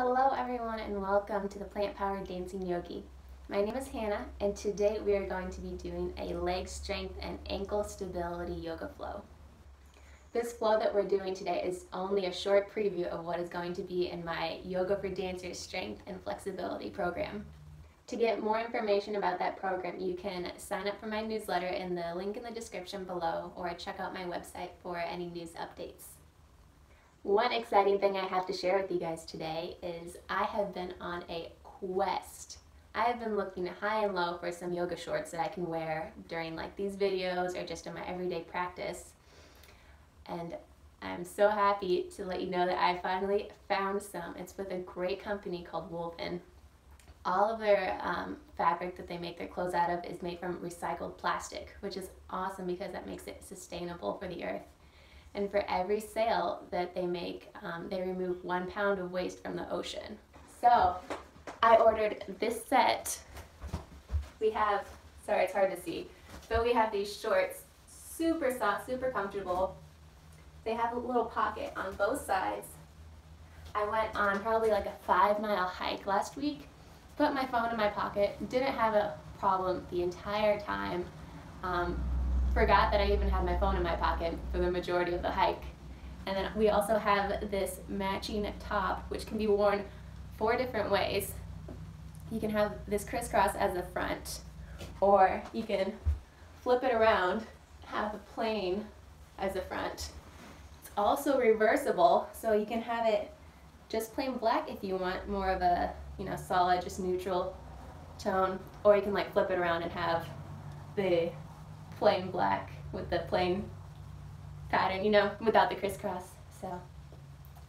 Hello everyone and welcome to the Plant Powered Dancing Yogi. My name is Hannah and today we are going to be doing a leg strength and ankle stability yoga flow. This flow that we're doing today is only a short preview of what is going to be in my Yoga for Dancers Strength and Flexibility program. To get more information about that program, you can sign up for my newsletter in the link in the description below or check out my website for any news updates. One exciting thing I have to share with you guys today is I have been on a quest. I have been looking high and low for some yoga shorts that I can wear during like these videos or just in my everyday practice. And I'm so happy to let you know that I finally found some. It's with a great company called Wolven. All of their fabric that they make their clothes out of is made from recycled plastic, which is awesome because that makes it sustainable for the earth. And for every sale that they make, they remove 1 pound of waste from the ocean. So I ordered this set. We have, sorry it's hard to see, but we have these shorts, super soft, super comfortable. They have a little pocket on both sides. I went on probably like a 5-mile hike last week, put my phone in my pocket, didn't have a problem the entire time. Forgot that I even had my phone in my pocket for the majority of the hike. And then we also have this matching top, which can be worn 4 different ways. You can have this crisscross as the front, or you can flip it around, have a plain as the front. It's also reversible, so you can have it just plain black if you want more of a, solid, just neutral tone, or you can like flip it around and have the plain black with the plain pattern, without the crisscross. So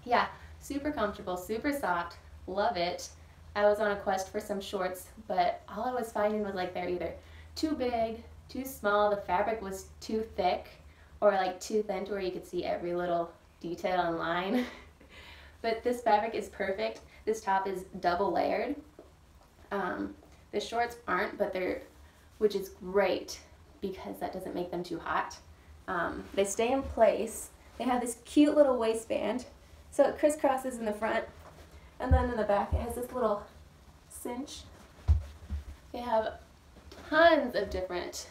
yeah, super comfortable, super soft, love it. I was on a quest for some shorts, but all I was finding was like they're either too big, too small, the fabric was too thick, or like too thin to where you could see every little detail and line. But this fabric is perfect. This top is double layered. The shorts aren't, but which is great, because that doesn't make them too hot. They stay in place. They have this cute little waistband, so it crisscrosses in the front, and then in the back it has this little cinch. They have tons of different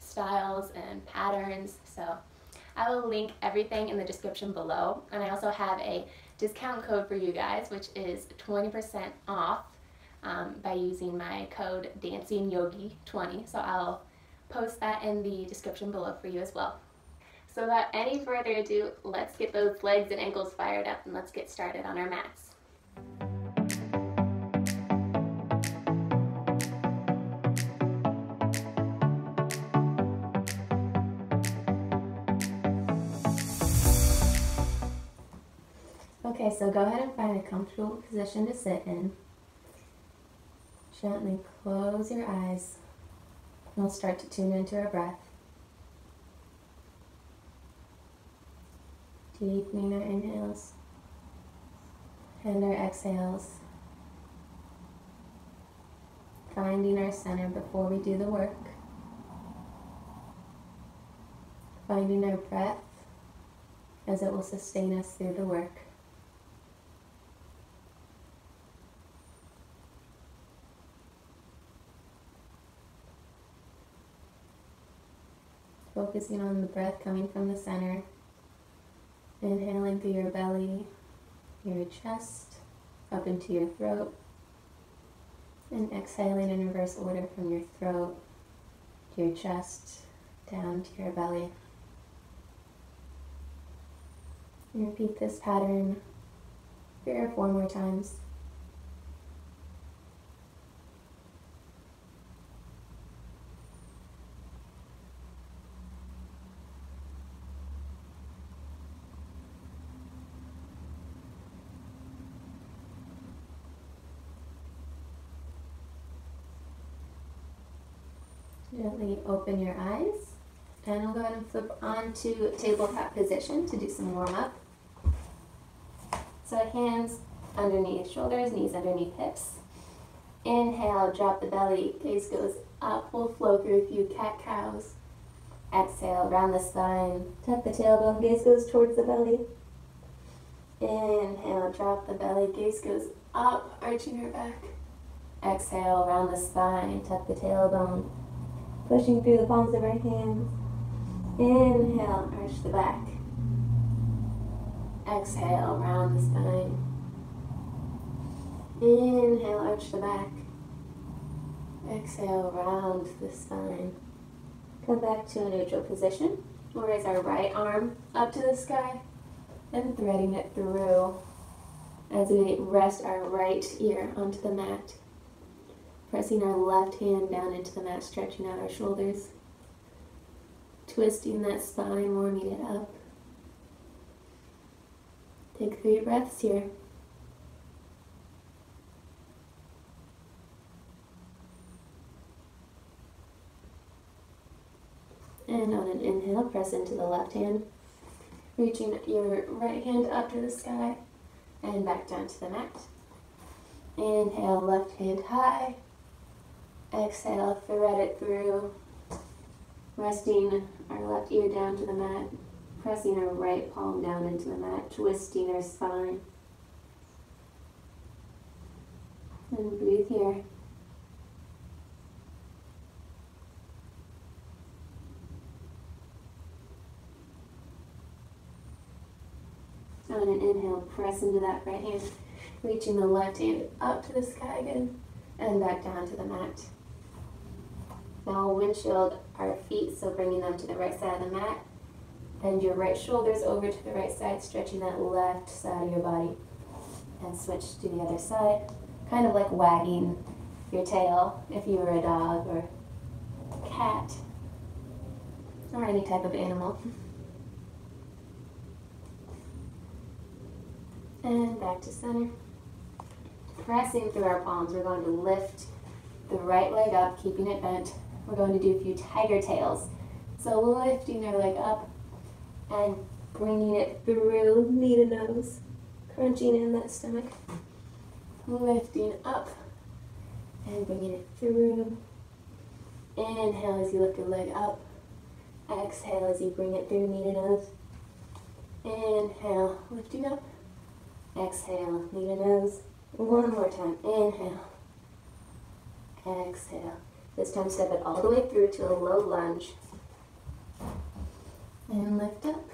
styles and patterns, so I will link everything in the description below, and I also have a discount code for you guys, which is 20% off by using my code DANCINGYOGI20, so I'll post that in the description below for you as well. So without any further ado, let's get those legs and ankles fired up and let's get started on our mats. Okay, so go ahead and find a comfortable position to sit in. Gently close your eyes. We'll start to tune into our breath. Deepening our inhales and our exhales. Finding our center before we do the work. Finding our breath as it will sustain us through the work. Focusing on the breath coming from the center, inhaling through your belly, your chest, up into your throat, and exhaling in reverse order from your throat to your chest, down to your belly. And repeat this pattern 3 or 4 more times. Gently open your eyes, and I'll go ahead and flip onto tabletop position to do some warm up. So hands underneath shoulders, knees underneath hips. Inhale, drop the belly, gaze goes up, we'll flow through a few cat-cows. Exhale, round the spine, tuck the tailbone, gaze goes towards the belly. Inhale, drop the belly, gaze goes up, arching her back. Exhale, round the spine, tuck the tailbone, pushing through the palms of our hands. Inhale, arch the back. Exhale, round the spine. Inhale, arch the back. Exhale, round the spine. Come back to a neutral position. We'll raise our right arm up to the sky and threading it through as we rest our right ear onto the mat. Pressing our left hand down into the mat, stretching out our shoulders. Twisting that spine, warming it up. Take 3 breaths here. And on an inhale, press into the left hand, reaching your right hand up to the sky and back down to the mat. Inhale, left hand high. Exhale, thread it through, resting our left ear down to the mat, pressing our right palm down into the mat, twisting our spine. And breathe here. On an inhale, press into that right hand, reaching the left hand up to the sky again and back down to the mat. Now we'll windshield our feet, so bringing them to the right side of the mat, and your right shoulders over to the right side, stretching that left side of your body, and switch to the other side, kind of like wagging your tail if you were a dog or a cat or any type of animal. And back to center. Pressing through our palms, we're going to lift the right leg up, keeping it bent. We're going to do a few tiger tails. So lifting our leg up and bringing it through, knee to nose, crunching in that stomach. Lifting up and bringing it through. Inhale as you lift your leg up. Exhale as you bring it through, knee to nose. Inhale, lifting up. Exhale, knee to nose. One more time. Inhale. Exhale. This time step it all the way through to a low lunge. And lift up.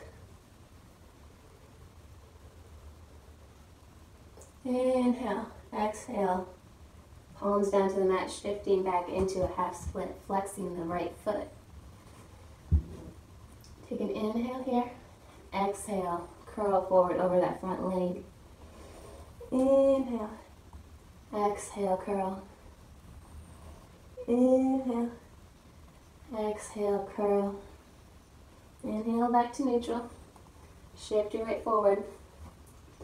Inhale. Exhale. Palms down to the mat, shifting back into a half split, flexing the right foot. Take an inhale here. Exhale. Curl forward over that front leg. Inhale. Exhale, curl. Inhale. Exhale, curl. Inhale, back to neutral. Shift your weight forward.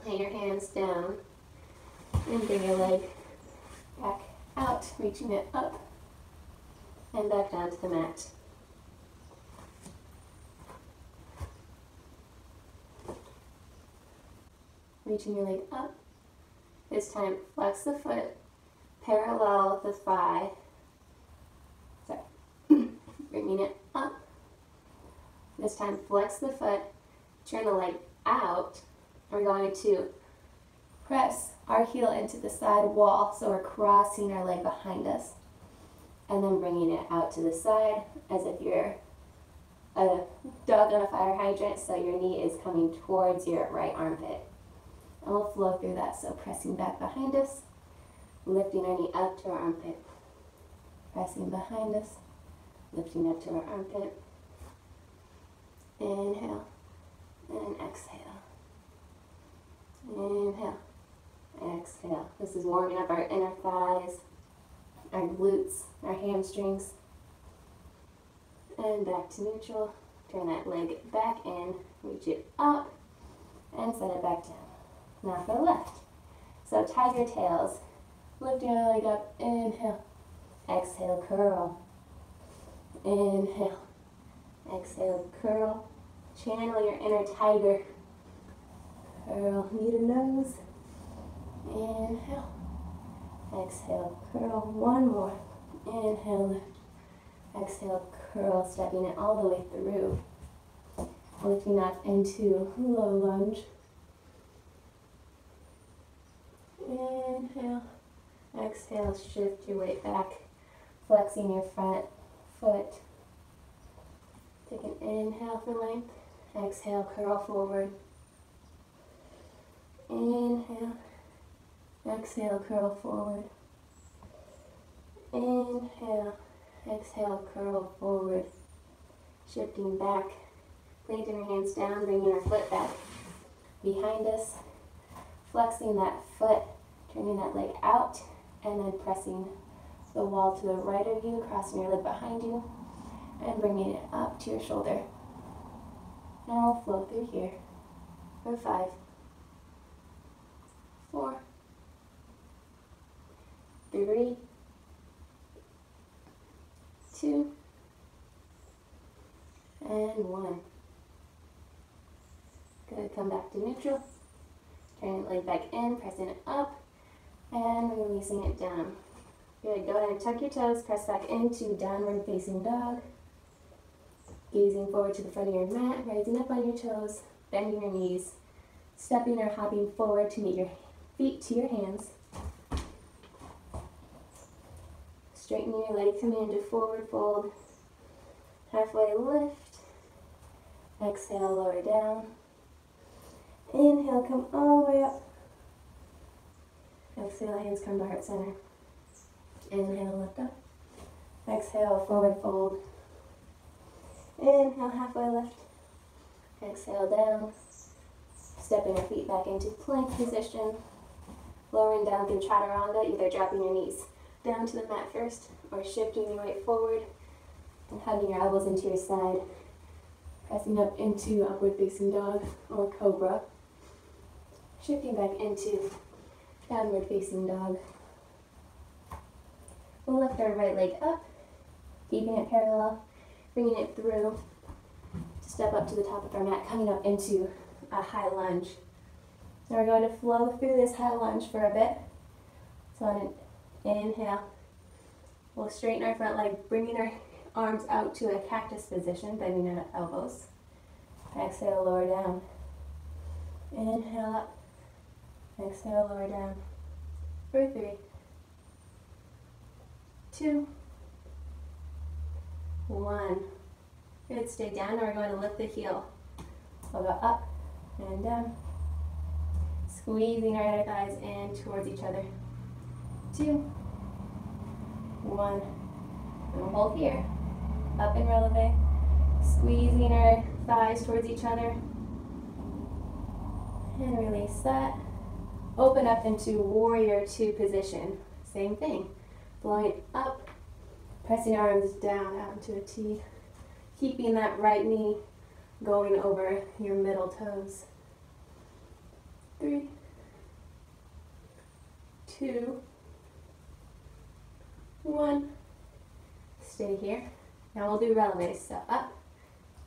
Lay your hands down. And bring your leg back out, reaching it up. And back down to the mat. Reaching your leg up. This time, flex the foot, parallel the thigh. Bringing it up. This time, flex the foot, turn the leg out. We're going to press our heel into the side wall, so we're crossing our leg behind us. And then bringing it out to the side as if you're a dog on a fire hydrant, so your knee is coming towards your right armpit. And we'll flow through that, so pressing back behind us, lifting our knee up to our armpit, pressing behind us, lifting up to our armpit. Inhale and exhale. Inhale, exhale. This is warming up our inner thighs, our glutes, our hamstrings. And back to neutral. Turn that leg back in, reach it up, and set it back down. Now for the left. So tiger tails. Lift your leg up. Inhale. Exhale, curl. Inhale. Exhale, curl. Channel your inner tiger. Curl, knee to nose. Inhale. Exhale, curl. One more. Inhale, lift. Exhale, curl. Stepping it all the way through. Lifting up into low lunge. Inhale. Exhale, shift your weight back, flexing your front foot. Take an inhale for length. Exhale, curl forward. Inhale. Exhale, curl forward. Inhale. Exhale, curl forward. Shifting back. Planting your hands down, bringing our foot back behind us. Flexing that foot, turning that leg out, and then pressing the wall to the right of you, crossing your leg behind you, and bringing it up to your shoulder. And we'll flow through here for 5, 4, 3, 2, and 1. Good, come back to neutral. Turning the leg back in, pressing it up, and releasing it down. Good, go ahead and tuck your toes, press back into downward facing dog. Gazing forward to the front of your mat, rising up on your toes, bending your knees, stepping or hopping forward to meet your feet to your hands. Straightening your leg, coming into forward fold. Halfway lift. Exhale, lower down. Inhale, come all the way up. Exhale, hands come to heart center. Inhale, lift up. Exhale, forward fold. Inhale, halfway lift. Exhale, down. Stepping your feet back into plank position. Lowering down through chaturanga, either dropping your knees down to the mat first or shifting your weight forward and hugging your elbows into your side. Pressing up into upward facing dog or cobra. Shifting back into downward facing dog. We'll lift our right leg up, keeping it parallel, bringing it through to step up to the top of our mat, coming up into a high lunge. Now we're going to flow through this high lunge for a bit. So on an inhale, we'll straighten our front leg, bringing our arms out to a cactus position, bending our elbows. Exhale, lower down. Inhale up. Exhale, lower down. For 3, 2, 1. Good, stay down. Now we're going to lift the heel. We'll go up and down. Squeezing our inner thighs in towards each other. 2, 1. And we'll hold here. Up and releve. Squeezing our thighs towards each other. And release that. Open up into warrior 2 position. Same thing. Blowing up. Pressing arms down out into a T. Keeping that right knee going over your middle toes. 3, 2, 1. Stay here. Now we'll do releve. So up,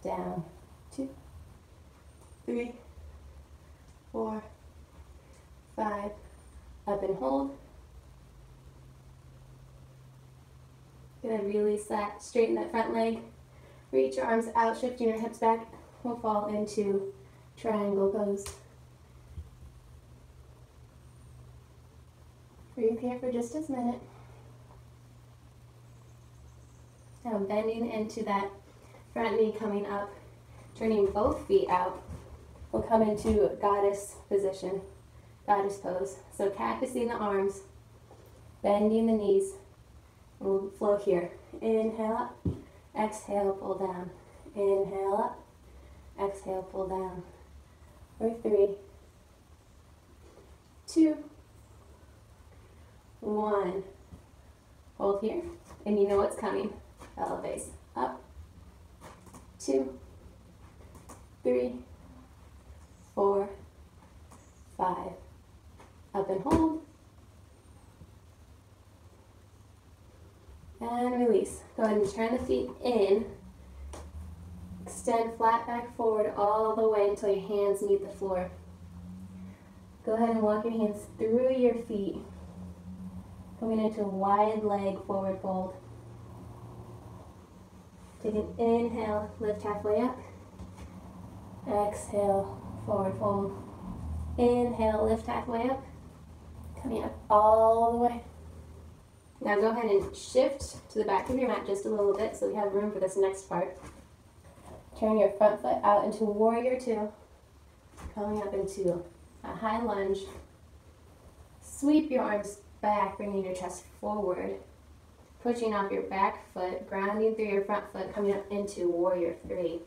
down, 2, 3, 4, 5. Up and hold. Good, release that. Straighten that front leg. Reach your arms out, shifting your hips back. We'll fall into triangle pose. Breathe here for just a minute. Now bending into that front knee, coming up, turning both feet out. We'll come into goddess position, goddess pose. So cactusing the arms, bending the knees. We'll flow here. Inhale up, exhale, pull down. Inhale up, exhale, pull down. For 3, 2, 1. Hold here, and you know what's coming. Elevates up, 2, 3, 4, 5. Up and hold. And release. Go ahead and turn the feet in. Extend flat back forward all the way until your hands meet the floor. Go ahead and walk your hands through your feet. Coming into wide leg forward fold. Take an inhale, lift halfway up. Exhale, forward fold. Inhale, lift halfway up. Coming up all the way. Now go ahead and shift to the back of your mat just a little bit so we have room for this next part. Turn your front foot out into warrior two. Coming up into a high lunge. Sweep your arms back, bringing your chest forward. Pushing off your back foot, grounding through your front foot, coming up into warrior three.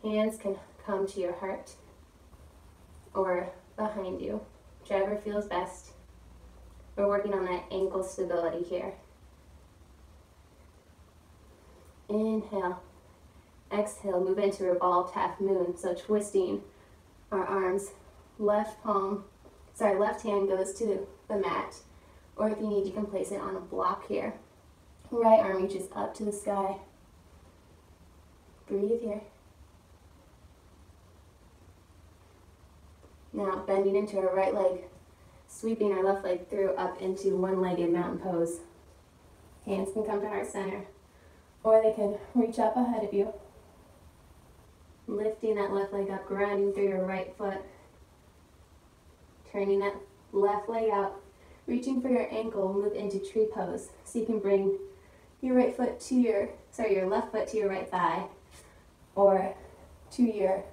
Hands can come to your heart or behind you, whichever feels best. We're working on that ankle stability here. Inhale. Exhale, move into revolved half moon. So twisting our arms, left hand goes to the mat, or if you need, you can place it on a block here. Right arm reaches up to the sky. Breathe here. Now bending into our right leg, sweeping our left leg through up into one-legged mountain pose. Hands can come to heart center, or they can reach up ahead of you. Lifting that left leg up, grounding through your right foot. Turning that left leg out, reaching for your ankle, move into tree pose. So you can bring your left foot to your right thigh, or to your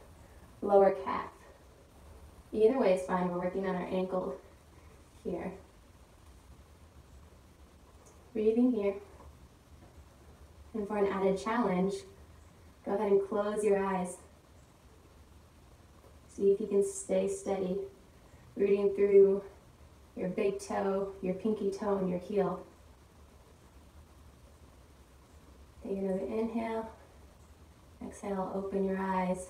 lower calf. Either way is fine. We're working on our ankle here. Breathing here. And for an added challenge, go ahead and close your eyes. See if you can stay steady, rooting through your big toe, your pinky toe, and your heel. Take another inhale. Exhale, open your eyes.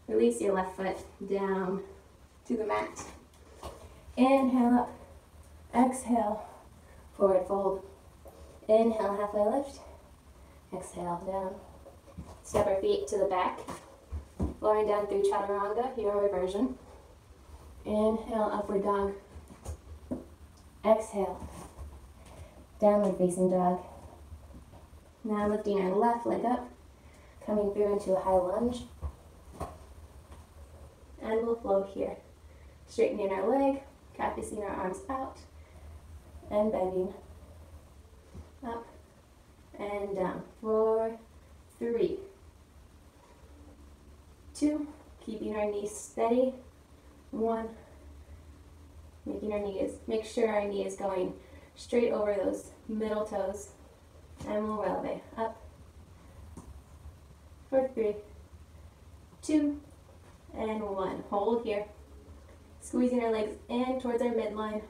Release your left foot down to the mat. Inhale up. Exhale, forward fold. Inhale, halfway lift. Exhale, down. Step our feet to the back. Lowering down through chaturanga, your version. Inhale, upward dog. Exhale, downward facing dog. Now lifting our left leg up, coming through into a high lunge. And we'll flow here. Straightening our leg, practicing our arms out, and bending. Up and down. 4, 3, 2, keeping our knees steady. 1, make sure our knee is going straight over those middle toes. And we'll releve. Up. For 3, 2, and 1. Hold here. Squeezing our legs in towards our midline.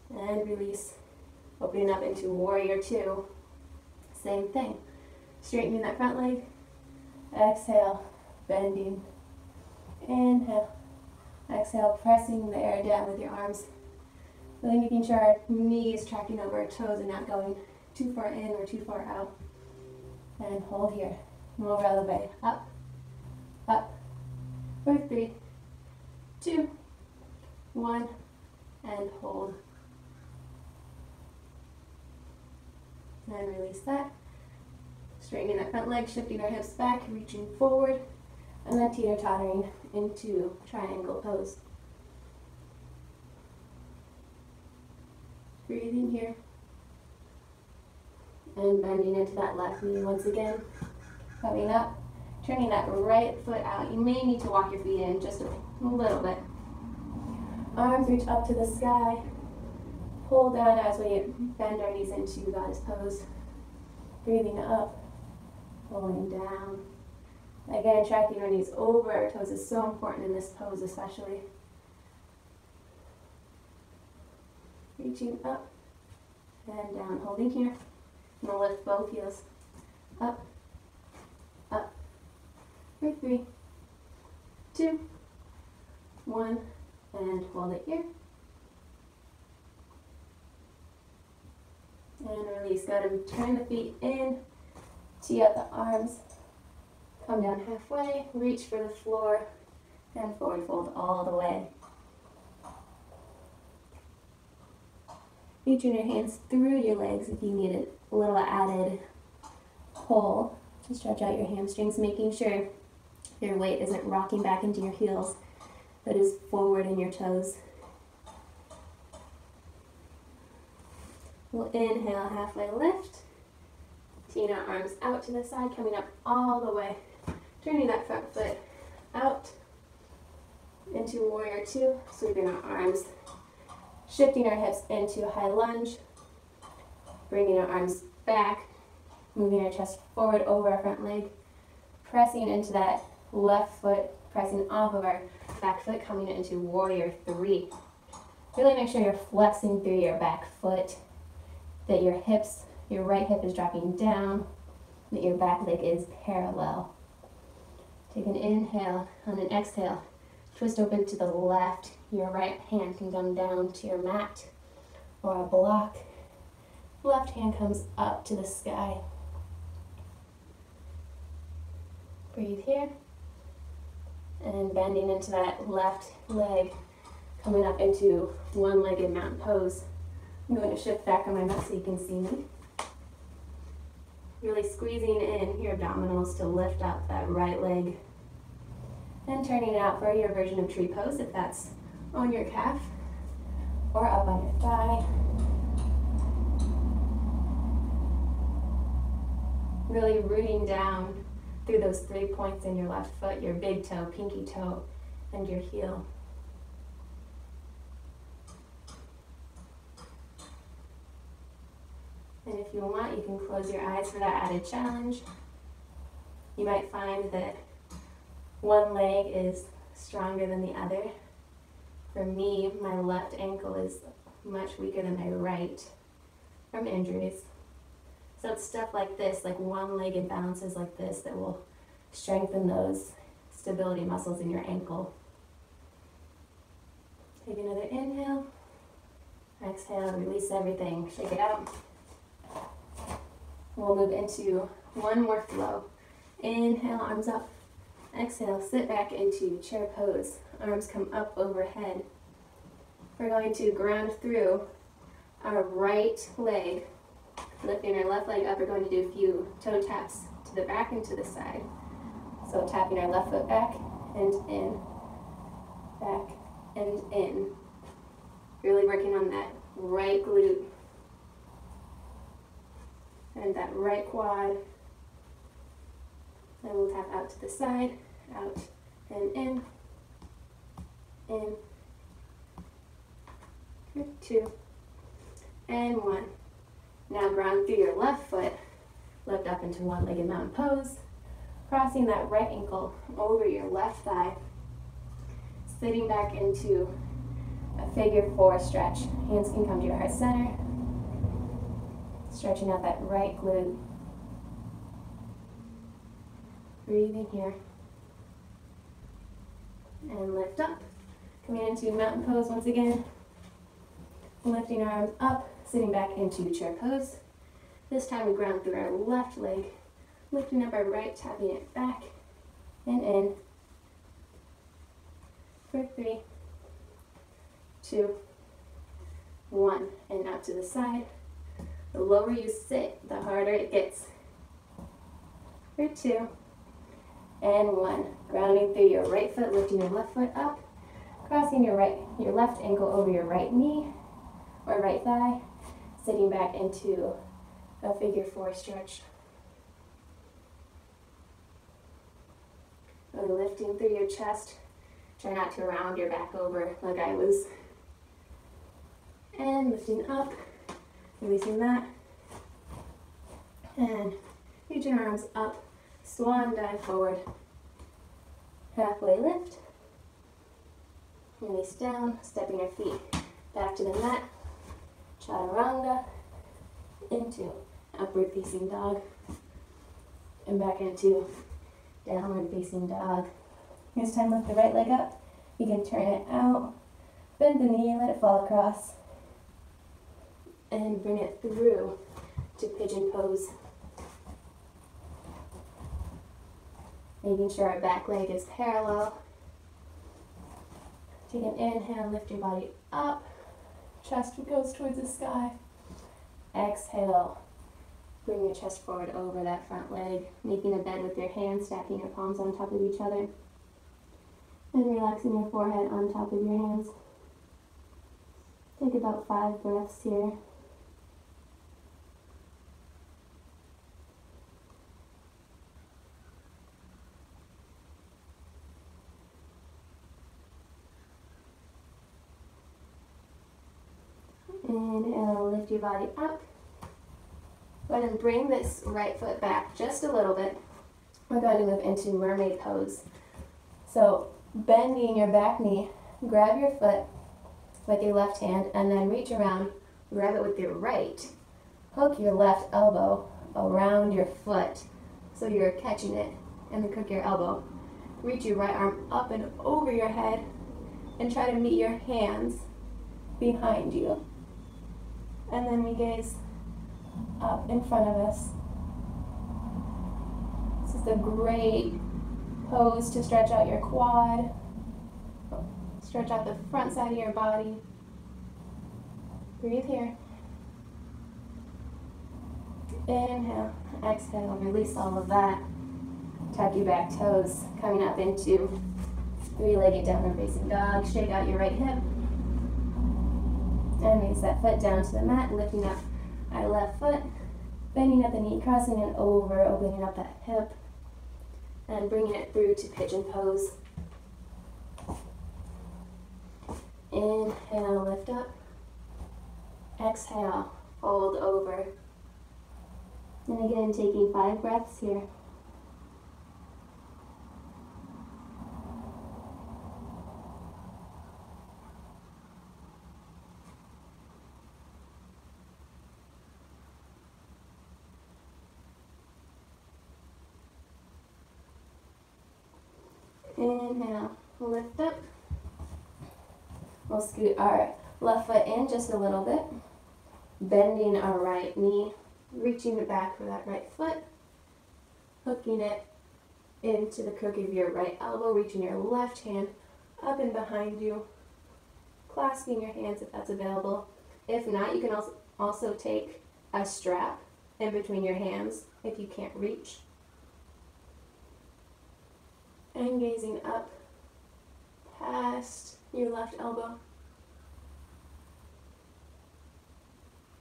And release. Opening up into warrior two. Same thing. Straightening that front leg. Exhale. Bending. Inhale. Exhale. Pressing the air down with your arms. Really making sure our knee is tracking over our toes and not going too far in or too far out. And hold here. We'll releve. Up. Up. For 3, 2, 1, and hold. And release that. Straightening that front leg, shifting our hips back, reaching forward, and then teeter-tottering into triangle pose. Breathing here. And bending into that left knee once again. Coming up, turning that right foot out. You may need to walk your feet in just a little bit. Arms reach up to the sky. Pull down as we bend our knees into goddess pose. Breathing up, pulling down. Again, tracking our knees over our toes is so important in this pose especially. Reaching up and down, holding here. And we'll lift both heels. Up, up. For 3, 2, 1, and hold it here. And release. Go ahead and turn the feet in, tee up the arms, come down halfway, reach for the floor, and forward fold all the way. Reaching your hands through your legs if you need a little added pull to stretch out your hamstrings, making sure your weight isn't rocking back into your heels, but is forward in your toes. We'll inhale, halfway lift. Teeing our arms out to the side, coming up all the way. Turning that front foot out into warrior two, sweeping our arms. Shifting our hips into a high lunge. Bringing our arms back. Moving our chest forward over our front leg. Pressing into that left foot, pressing off of our back foot, coming into warrior three. Really make sure you're flexing through your back foot, that your hips, your right hip is dropping down, that your back leg is parallel. Take an inhale. On an exhale, twist open to the left. Your right hand can come down to your mat or a block. Left hand comes up to the sky. Breathe here. And bending into that left leg, coming up into one-legged mountain pose. I'm going to shift back on my mat so you can see me. Really squeezing in your abdominals to lift up that right leg. And turning it out for your version of tree pose, if that's on your calf or up on your thigh. Really rooting down through those 3 points in your left foot, your big toe, pinky toe, and your heel. And if you want, you can close your eyes for that added challenge. You might find that one leg is stronger than the other. For me, my left ankle is much weaker than my right from injuries. So it's stuff like this, like one-legged balances like this, that will strengthen those stability muscles in your ankle. Take another inhale. Exhale, release everything. Shake it out. We'll move into one more flow. Inhale, arms up. Exhale, sit back into chair pose. Arms come up overhead. We're going to ground through our right leg. Lifting our left leg up, we're going to do a few toe taps to the back and to the side. So tapping our left foot back and in, back and in. Really working on that right glute and that right quad. Then we'll tap out to the side, out and in, two, and one. Now ground through your left foot, lift up into one-legged mountain pose, crossing that right ankle over your left thigh, sitting back into a figure four stretch. Hands can come to your heart center, stretching out that right glute. Breathing here. And lift up. Coming into mountain pose once again. Lifting our arms up, sitting back into chair pose. This time we ground through our left leg, lifting up our right, tapping it back and in. For 3, 2, 1, and out to the side. The lower you sit, the harder it gets. For 2, and 1. Grounding through your right foot, lifting your left foot up, crossing your left ankle over your right knee or right thigh, sitting back into a figure four stretch. Really lifting through your chest. Try not to round your back over like I was. And lifting up, releasing that. And reaching our arms up, swan dive forward. Halfway lift. Release down, stepping your feet back to the mat. Chaturanga, into upward facing dog, and back into downward facing dog. This time lift the right leg up. You can turn it out, bend the knee, let it fall across, and bring it through to pigeon pose. Making sure our back leg is parallel. Take an inhale, lift your body up. Chest goes towards the sky. Exhale. Bring your chest forward over that front leg, making a bed with your hands, stacking your palms on top of each other. And relaxing your forehead on top of your hands. Take about 5 breaths here. Inhale, lift your body up. Go ahead and bring this right foot back just a little bit. We're going to move into mermaid pose. So bending your back knee, grab your foot with your left hand and then reach around, grab it with your right. Hook your left elbow around your foot so you're catching it, and then hook your elbow. Reach your right arm up and over your head and try to meet your hands behind you. And then we gaze up in front of us. This is a great pose to stretch out your quad, stretch out the front side of your body. Breathe here. Inhale, exhale, release all of that. Tuck your back toes, coming up into three-legged downward facing dog. Shake out your right hip. And raise that foot down to the mat, lifting up our left foot, bending at the knee, crossing it over, opening up that hip, and bringing it through to pigeon pose. Inhale, lift up. Exhale, fold over. And again, taking 5 breaths here. Inhale, lift up. We'll scoot our left foot in just a little bit, bending our right knee, reaching it back for that right foot, hooking it into the crook of your right elbow, reaching your left hand up and behind you, clasping your hands if that's available. If not, you can also take a strap in between your hands if you can't reach. And gazing up past your left elbow.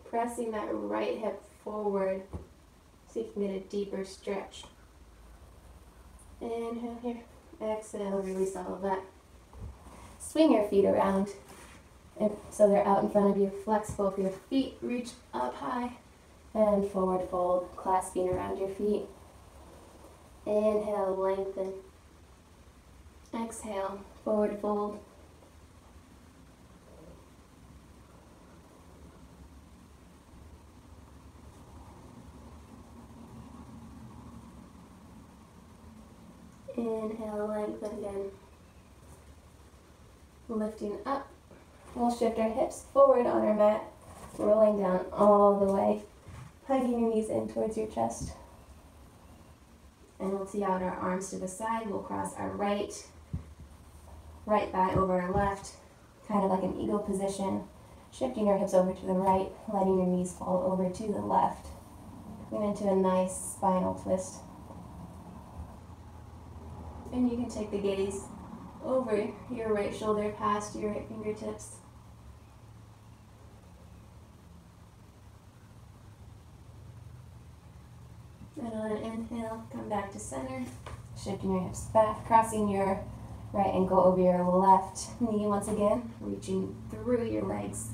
Pressing that right hip forward so you can get a deeper stretch. Inhale here. Exhale, release all of that. Swing your feet around and so they're out in front of you. Flex both your feet, reach up high, and forward fold, clasping around your feet. Inhale, lengthen. Exhale, forward fold. Inhale, lengthen again. Lifting up. We'll shift our hips forward on our mat, rolling down all the way, hugging your knees in towards your chest. And we'll tee out our arms to the side. We'll cross our right thigh over our left, kind of like an eagle position, shifting your hips over to the right, letting your knees fall over to the left, coming into a nice spinal twist. And you can take the gaze over your right shoulder, past your right fingertips. And on an inhale, come back to center, shifting your hips back, crossing your right ankle over your left knee once again, reaching through your legs,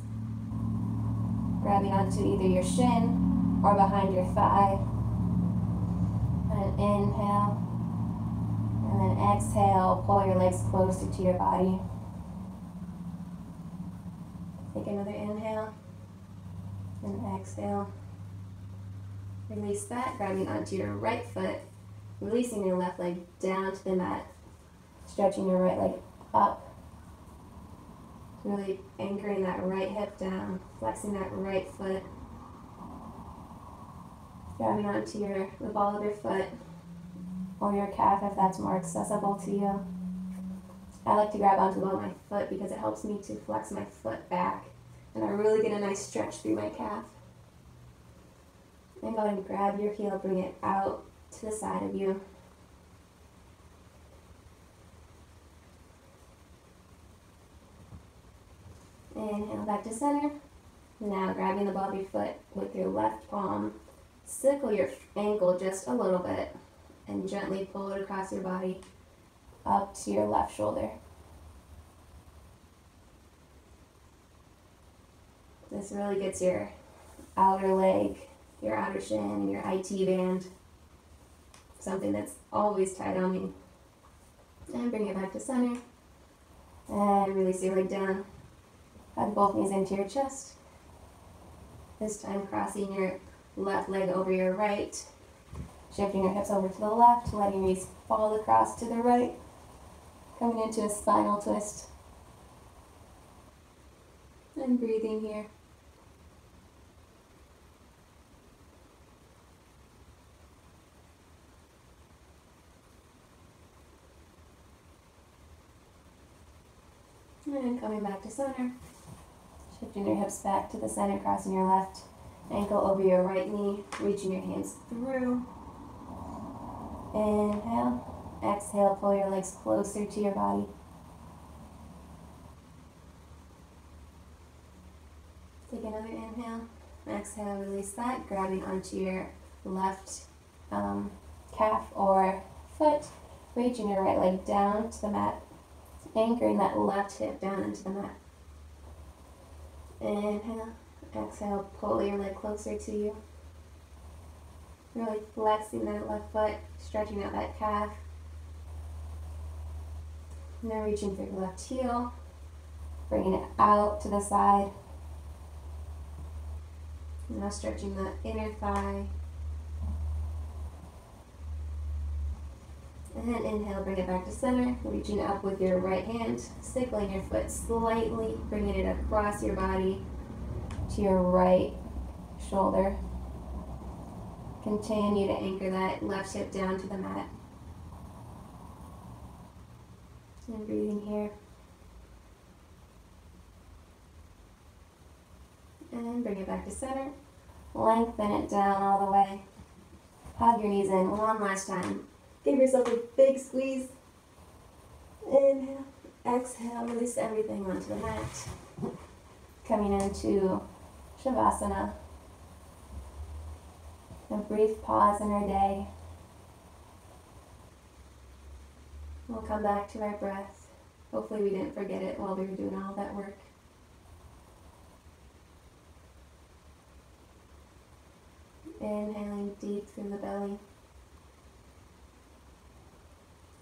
grabbing onto either your shin or behind your thigh. And inhale, and then exhale, pull your legs closer to your body. Take another inhale, and exhale. Release that, grabbing onto your right foot, releasing your left leg down to the mat, stretching your right leg up, really anchoring that right hip down, flexing that right foot, grabbing onto the ball of your foot or your calf if that's more accessible to you. I like to grab onto the ball of my foot because it helps me to flex my foot back and I really get a nice stretch through my calf. And go ahead and grab your heel, bring it out to the side of you. Inhale back to center. Now grabbing the ball of your foot with your left palm, sickle your ankle just a little bit and gently pull it across your body up to your left shoulder. This really gets your outer leg, your outer shin, and your IT band. Something that's always tight on me. And bring it back to center. And release your leg down. Hug both knees into your chest. This time crossing your left leg over your right. Shifting your hips over to the left, letting your knees fall across to the right. Coming into a spinal twist. And breathing here. And coming back to center. Shifting your hips back to the center, crossing your left ankle over your right knee, reaching your hands through. Inhale. Exhale, pull your legs closer to your body. Take another inhale. Exhale, release that, grabbing onto your left calf or foot, reaching your right leg down to the mat, anchoring that left hip down into the mat. Inhale. Exhale, pull your leg closer to you. Really flexing that left foot, stretching out that calf. Now reaching for your left heel, bringing it out to the side. Now stretching the inner thigh. And inhale, bring it back to center, reaching up with your right hand, sickling your foot slightly, bringing it across your body to your right shoulder. Continue to anchor that left hip down to the mat. And breathing here. And bring it back to center. Lengthen it down all the way. Hug your knees in one last time. Give yourself a big squeeze. Inhale. Exhale. Release everything onto the mat. Coming into Shavasana. A brief pause in our day. We'll come back to our breath. Hopefully we didn't forget it while we were doing all that work. Inhaling deep through the belly.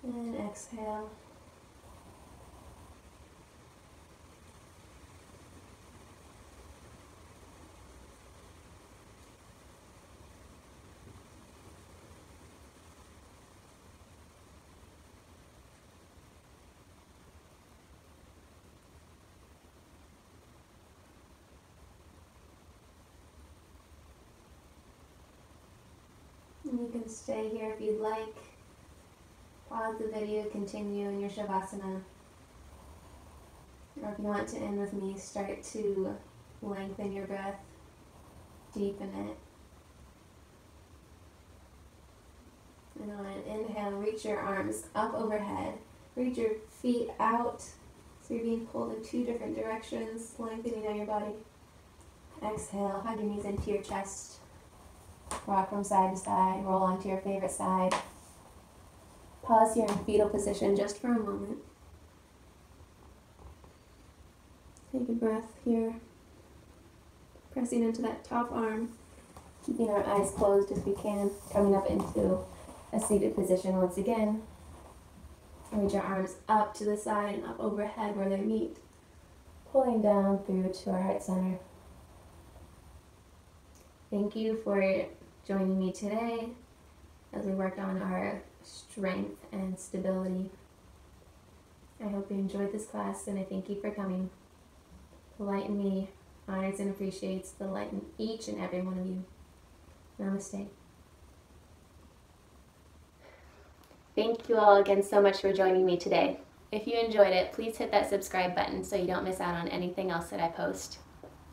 And exhale. You can stay here if you'd like. Pause the video, continue in your Shavasana. Or if you want to end with me, start to lengthen your breath, deepen it. And on an inhale, reach your arms up overhead. Reach your feet out, so you're being pulled in two different directions, lengthening out your body. Exhale, hug your knees into your chest. Rock from side to side, roll onto your favorite side. Pause here in fetal position just for a moment. Take a breath here. Pressing into that top arm. Keeping our eyes closed as we can. Coming up into a seated position once again. Reach your arms up to the side and up overhead where they meet. Pulling down through to our heart center. Thank you for joining me today as we work on our strength and stability. I hope you enjoyed this class, and I thank you for coming. The light in me honors and appreciates the light in each and every one of you. Namaste. Thank you all again so much for joining me today. If you enjoyed it, please hit that subscribe button so you don't miss out on anything else that I post.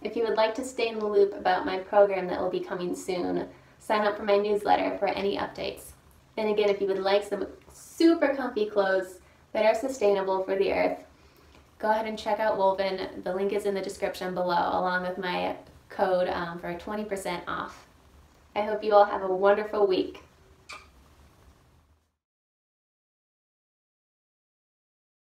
If you would like to stay in the loop about my program that will be coming soon, sign up for my newsletter for any updates. And again, if you would like some super comfy clothes that are sustainable for the earth, go ahead and check out Wolven. The link is in the description below, along with my code for 20% off. I hope you all have a wonderful week.